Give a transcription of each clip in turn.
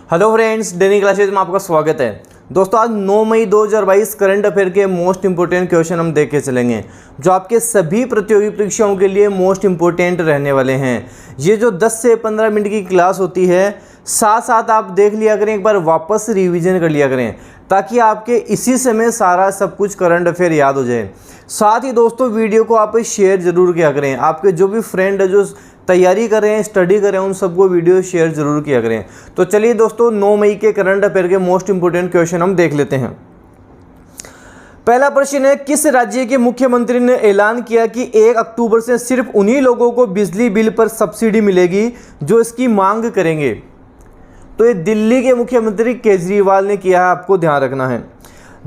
Hello friends, daily classes में आपका स्वागत है। दोस्तों, आज 9 मई 2022 करंट अफेयर के मोस्ट इंपोर्टेंट क्वेश्चन हम देख के चलेंगे, जो आपके सभी प्रतियोगी परीक्षाओं के लिए मोस्ट इंपोर्टेंट रहने वाले हैं। ये जो 10 से 15 मिनट की क्लास होती है, साथ साथ आप देख लिया करें, एक बार वापस रिवीजन कर लिया करें, ताकि आपके इसी समय सारा सब कुछ करंट अफेयर याद हो जाए। साथ ही दोस्तों, वीडियो को आप शेयर ज़रूर किया करें। आपके जो भी फ्रेंड है जो तैयारी कर रहे हैं, स्टडी कर रहे हैं, उन सबको वीडियो शेयर ज़रूर किया करें। तो चलिए दोस्तों, 9 मई के करंट अफेयर के मोस्ट इंपोर्टेंट क्वेश्चन हम देख लेते हैं। पहला प्रश्न है, किस राज्य के मुख्यमंत्री ने ऐलान किया कि 1 अक्टूबर से सिर्फ उन्हीं लोगों को बिजली बिल पर सब्सिडी मिलेगी जो इसकी मांग करेंगे? तो ये दिल्ली के मुख्यमंत्री केजरीवाल ने किया है, आपको ध्यान रखना है।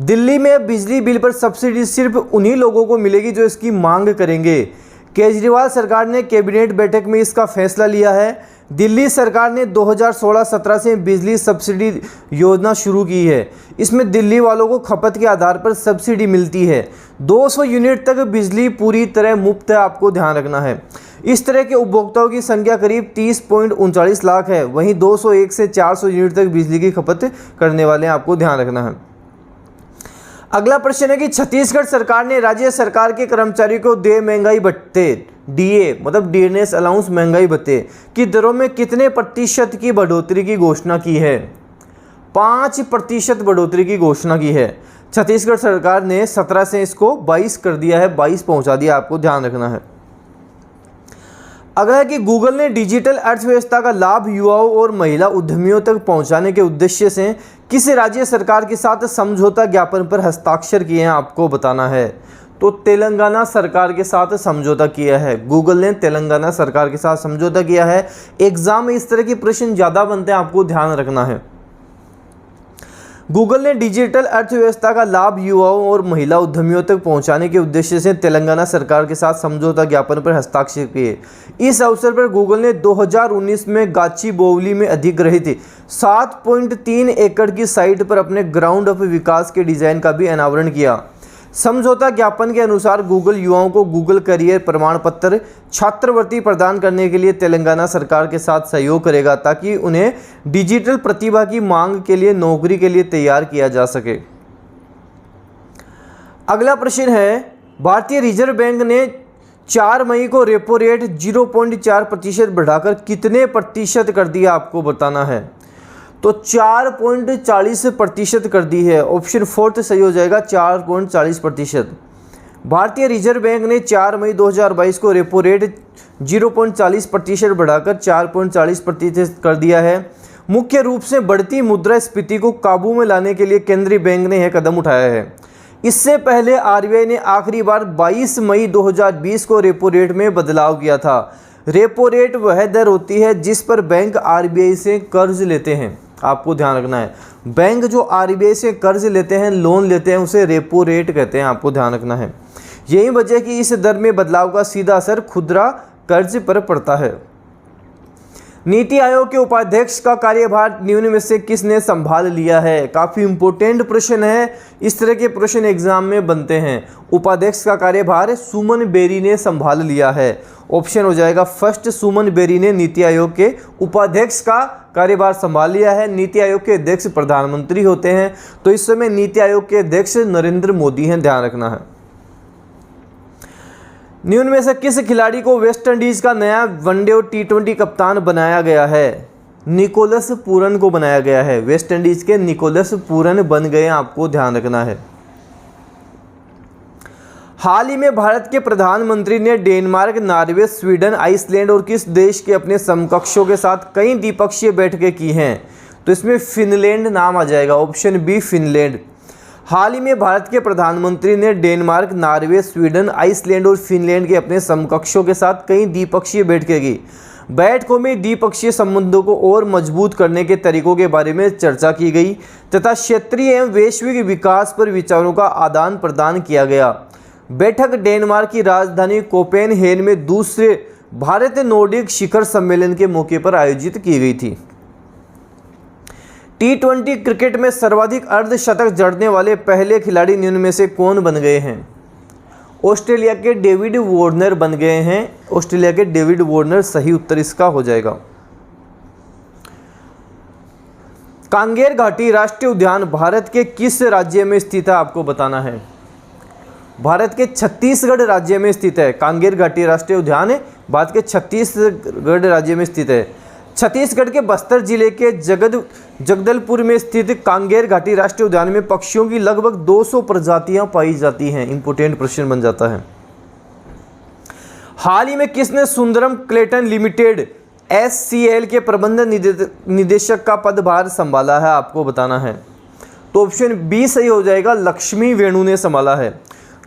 दिल्ली में बिजली बिल पर सब्सिडी सिर्फ उन्हीं लोगों को मिलेगी जो इसकी मांग करेंगे। केजरीवाल सरकार ने कैबिनेट बैठक में इसका फैसला लिया है। दिल्ली सरकार ने 2016-17 से बिजली सब्सिडी योजना शुरू की है। इसमें दिल्ली वालों को खपत के आधार पर सब्सिडी मिलती है। 200 यूनिट तक बिजली पूरी तरह मुफ्त है, आपको ध्यान रखना है। इस तरह के उपभोक्ताओं की संख्या करीब 30.39 लाख है। वहीं 201 से 400 यूनिट तक बिजली की खपत करने वाले हैं, आपको ध्यान रखना है। अगला प्रश्न है कि छत्तीसगढ़ सरकार ने राज्य सरकार के कर्मचारियों को देय महंगाई भत्ते डीए मतलब डियरनेस अलाउंस महंगाई भत्ते की दरों में कितने प्रतिशत की बढ़ोतरी की घोषणा की है? 5% बढ़ोतरी की घोषणा की है। छत्तीसगढ़ सरकार ने 17 से इसको 22 कर दिया है, 22 पहुंचा दिया, आपको ध्यान रखना है। अगला है कि गूगल ने डिजिटल अर्थव्यवस्था का लाभ युवाओं और महिला उद्यमियों तक पहुंचाने के उद्देश्य से किस राज्य सरकार के साथ समझौता ज्ञापन पर हस्ताक्षर किए हैं, आपको बताना है। तो तेलंगाना सरकार के साथ समझौता किया है। गूगल ने तेलंगाना सरकार के साथ समझौता किया है। एग्जाम में इस तरह के प्रश्न ज़्यादा बनते हैं, आपको ध्यान रखना है। गूगल ने डिजिटल अर्थव्यवस्था का लाभ युवाओं और महिला उद्यमियों तक पहुंचाने के उद्देश्य से तेलंगाना सरकार के साथ समझौता ज्ञापन पर हस्ताक्षर किए। इस अवसर पर गूगल ने 2019 में गाचीबोवली में अधिग्रहित 7.3 एकड़ की साइट पर अपने ग्राउंड अप विकास के डिजाइन का भी अनावरण किया। समझौता ज्ञापन के अनुसार गूगल युवाओं को गूगल करियर प्रमाण पत्र छात्रवृत्ति प्रदान करने के लिए तेलंगाना सरकार के साथ सहयोग करेगा, ताकि उन्हें डिजिटल प्रतिभा की मांग के लिए नौकरी के लिए तैयार किया जा सके। अगला प्रश्न है, भारतीय रिजर्व बैंक ने 4 मई को रेपो रेट 0.4% बढ़ाकर कितने प्रतिशत कर दिया, आपको बताना है। तो 4.40% कर दी है। ऑप्शन 4 सही हो जाएगा, 4.40%। भारतीय रिजर्व बैंक ने 4 मई 2022 को रेपो रेट 0.40% बढ़ाकर 4.40% कर दिया है। मुख्य रूप से बढ़ती मुद्रास्फीति को काबू में लाने के लिए केंद्रीय बैंक ने यह कदम उठाया है। इससे पहले आरबीआई ने आखिरी बार 22 मई 2020 को रेपो रेट में बदलाव किया था। रेपो रेट वह दर होती है जिस पर बैंक आरबीआई से कर्ज लेते हैं, आपको ध्यान रखना है। बैंक जो आरबीआई से कर्ज लेते हैं, लोन लेते हैं, उसे रेपो रेट कहते हैं, आपको ध्यान रखना है। यही वजह है कि इस दर में बदलाव का सीधा असर खुदरा कर्ज पर पड़ता है। नीति आयोग के उपाध्यक्ष का कार्यभार निम्न में से किसने संभाल लिया है? काफ़ी इंपॉर्टेंट प्रश्न है, इस तरह के प्रश्न एग्जाम में बनते हैं। उपाध्यक्ष का कार्यभार सुमन बेरी ने संभाल लिया है। ऑप्शन हो जाएगा फर्स्ट, सुमन बेरी ने नीति आयोग के उपाध्यक्ष का कार्यभार संभाल लिया है। नीति आयोग के अध्यक्ष प्रधानमंत्री होते हैं, तो इस समय नीति आयोग के अध्यक्ष नरेंद्र मोदी हैं, ध्यान रखना है। निम्न में से किस खिलाड़ी को वेस्ट इंडीज का नया वनडे और T20 कप्तान बनाया गया है? निकोलस पूरन को बनाया गया है। वेस्ट इंडीज के निकोलस पूरन बन गए, आपको ध्यान रखना है। हाल ही में भारत के प्रधानमंत्री ने डेनमार्क, नॉर्वे, स्वीडन, आइसलैंड और किस देश के अपने समकक्षों के साथ कई द्विपक्षीय बैठकें की हैं? तो इसमें फिनलैंड नाम आ जाएगा। Option B, Finland. हाल ही में भारत के प्रधानमंत्री ने डेनमार्क, नॉर्वे, स्वीडन, आइसलैंड और फिनलैंड के अपने समकक्षों के साथ कई द्विपक्षीय बैठकें की। बैठकों में द्विपक्षीय संबंधों को और मजबूत करने के तरीकों के बारे में चर्चा की गई तथा क्षेत्रीय एवं वैश्विक विकास पर विचारों का आदान प्रदान किया गया। बैठक डेनमार्क की राजधानी कोपेनहेगन में दूसरे भारत नॉर्डिक शिखर सम्मेलन के मौके पर आयोजित की गई थी। T20 क्रिकेट में सर्वाधिक अर्धशतक जड़ने वाले पहले खिलाड़ी निम्न में से कौन बन गए हैं? ऑस्ट्रेलिया के डेविड वार्नर बन गए हैं। ऑस्ट्रेलिया के डेविड वार्नर सही उत्तर इसका हो जाएगा। कांगेर घाटी राष्ट्रीय उद्यान भारत के किस राज्य में स्थित है, आपको बताना है। भारत के छत्तीसगढ़ राज्य में स्थित है। कांगेर घाटी राष्ट्रीय उद्यान भारत के छत्तीसगढ़ राज्य में स्थित है। छत्तीसगढ़ के बस्तर जिले के जगदलपुर में स्थित कांगेर घाटी राष्ट्रीय उद्यान में पक्षियों की लगभग 200 प्रजातियां पाई जाती हैं। इंपोर्टेंट प्रश्न बन जाता है। हाल ही में किसने सुंदरम क्लेटन लिमिटेड SCL के प्रबंध निदेशक का पदभार संभाला है, आपको बताना है। तो ऑप्शन बी सही हो जाएगा, लक्ष्मी वेणु ने संभाला है।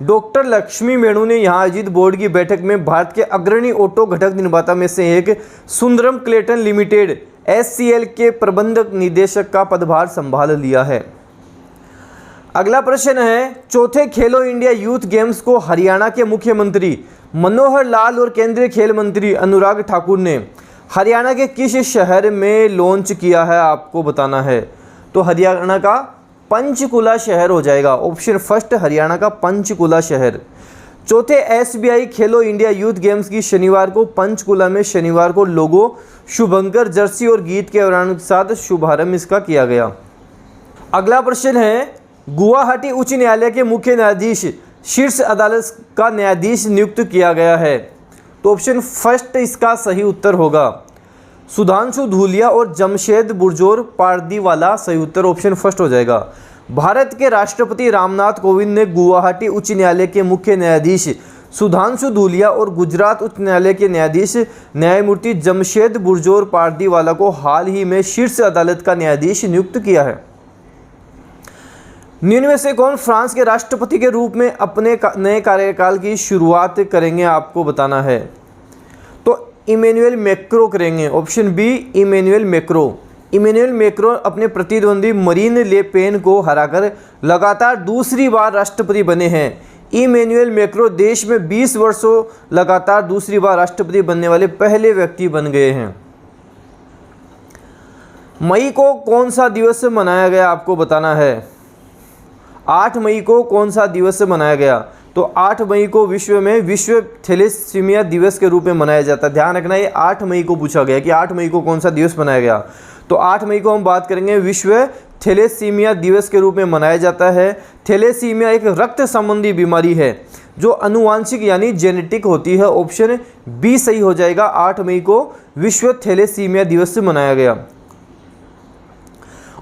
डॉक्टर लक्ष्मी वेणु ने यहाँ आयोजित बोर्ड की बैठक में भारत के अग्रणी ऑटो घटक निर्माता में से एक सुंदरम क्लेटन लिमिटेड SCL के प्रबंधक निदेशक का पदभार संभाल लिया है। अगला प्रश्न है, चौथे खेलो इंडिया यूथ गेम्स को हरियाणा के मुख्यमंत्री मनोहर लाल और केंद्रीय खेल मंत्री अनुराग ठाकुर ने हरियाणा के किस शहर में लॉन्च किया है, आपको बताना है। तो हरियाणा का पंचकुला शहर हो जाएगा। ऑप्शन फर्स्ट, हरियाणा का पंचकुला शहर। चौथे SBI खेलो इंडिया यूथ गेम्स की शनिवार को पंचकुला में शनिवार को लोगो, शुभंकर, जर्सी और गीत के के साथ शुभारंभ इसका किया गया। अगला प्रश्न है, गुवाहाटी उच्च न्यायालय के मुख्य न्यायाधीश शीर्ष अदालत का न्यायाधीश नियुक्त किया गया है। तो ऑप्शन फर्स्ट इसका सही उत्तर होगा, सुधांशु धूलिया और जमशेद बुरजोर पारदीवाला। सही उत्तर ऑप्शन फर्स्ट हो जाएगा। भारत के राष्ट्रपति रामनाथ कोविंद ने गुवाहाटी उच्च न्यायालय के मुख्य न्यायाधीश सुधांशु धूलिया और गुजरात उच्च न्यायालय के न्यायाधीश न्यायमूर्ति जमशेद बुरजोर पारदीवाला को हाल ही में शीर्ष अदालत का न्यायाधीश नियुक्त किया है। निम्न में से कौन फ्रांस के राष्ट्रपति के रूप में अपने नए कार्यकाल की शुरुआत करेंगे, आपको बताना है। तो इमैनुअल मैक्रो करेंगे। Option B, Emmanuel Macron. Emmanuel Macron अपने प्रतिद्वंदी मरीन ले पेन को हराकर लगातार दूसरी बार राष्ट्रपति बने हैं। इमैनुअल मैक्रो देश में 20 वर्षों लगातार दूसरी बार राष्ट्रपति बनने वाले पहले व्यक्ति बन गए हैं। मई को कौन सा दिवस मनाया गया, आपको बताना है। 8 मई को कौन सा दिवस मनाया गया। तो 8 मई को विश्व में विश्व थैलेसीमिया दिवस के रूप में मनाया जाता है। ध्यान रखना, ये 8 मई को पूछा गया कि 8 मई को कौन सा दिवस मनाया गया। तो 8 मई को हम बात करेंगे विश्व थैलेसीमिया दिवस के रूप में मनाया जाता है। थैलेसीमिया एक रक्त संबंधी बीमारी है जो अनुवांशिक यानी जेनेटिक होती है। ऑप्शन बी सही हो जाएगा, 8 मई को विश्व थैलेसीमिया दिवस मनाया गया।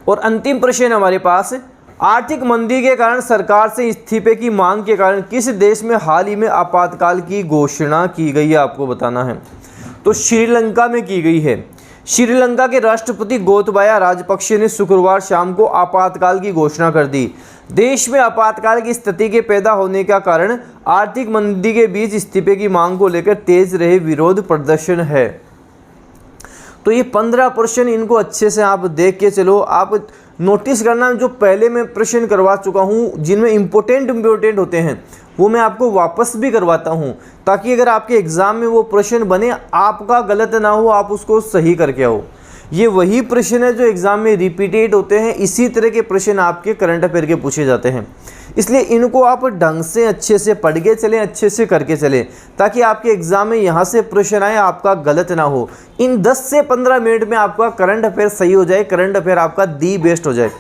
और अंतिम प्रश्न हमारे पास, आर्थिक मंदी के कारण सरकार से इस्तीफे की मांग के कारण किस देश में हाल ही में आपातकाल की घोषणा की गई है, आपको बताना है। तो श्रीलंका में की गई है। श्रीलंका के राष्ट्रपति गोतबाया राजपक्षे ने शुक्रवार शाम को आपातकाल की घोषणा कर दी। देश में आपातकाल की स्थिति के पैदा होने का कारण आर्थिक मंदी के बीच इस्तीफे की मांग को लेकर तेज रहे विरोध प्रदर्शन है। तो ये 15 प्रश्न, इनको अच्छे से आप देख के चलो। आप नोटिस करना, जो पहले मैं प्रश्न करवा चुका हूँ जिनमें इम्पोर्टेंट होते हैं वो मैं आपको वापस भी करवाता हूँ, ताकि अगर आपके एग्ज़ाम में वो प्रश्न बने, आपका गलत ना हो, आप उसको सही करके आओ। ये वही प्रश्न है जो एग्ज़ाम में रिपीटेड होते हैं। इसी तरह के प्रश्न आपके करंट अफेयर के पूछे जाते हैं, इसलिए इनको आप ढंग से अच्छे से पढ़ के चलें, अच्छे से करके चलें, ताकि आपके एग्ज़ाम में यहाँ से प्रश्न आए, आपका गलत ना हो। इन 10 से 15 मिनट में आपका करंट अफेयर सही हो जाए, करंट अफेयर आपका दी बेस्ट हो जाए।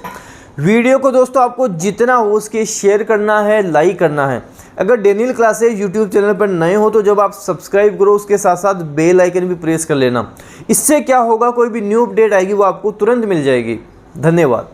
वीडियो को दोस्तों आपको जितना हो उसके शेयर करना है, लाइक करना है। अगर डेनियल क्लासेज यूट्यूब चैनल पर नए हो तो जब आप सब्सक्राइब करो उसके साथ साथ बेल आइकन भी प्रेस कर लेना। इससे क्या होगा, कोई भी न्यू अपडेट आएगी वो आपको तुरंत मिल जाएगी। धन्यवाद।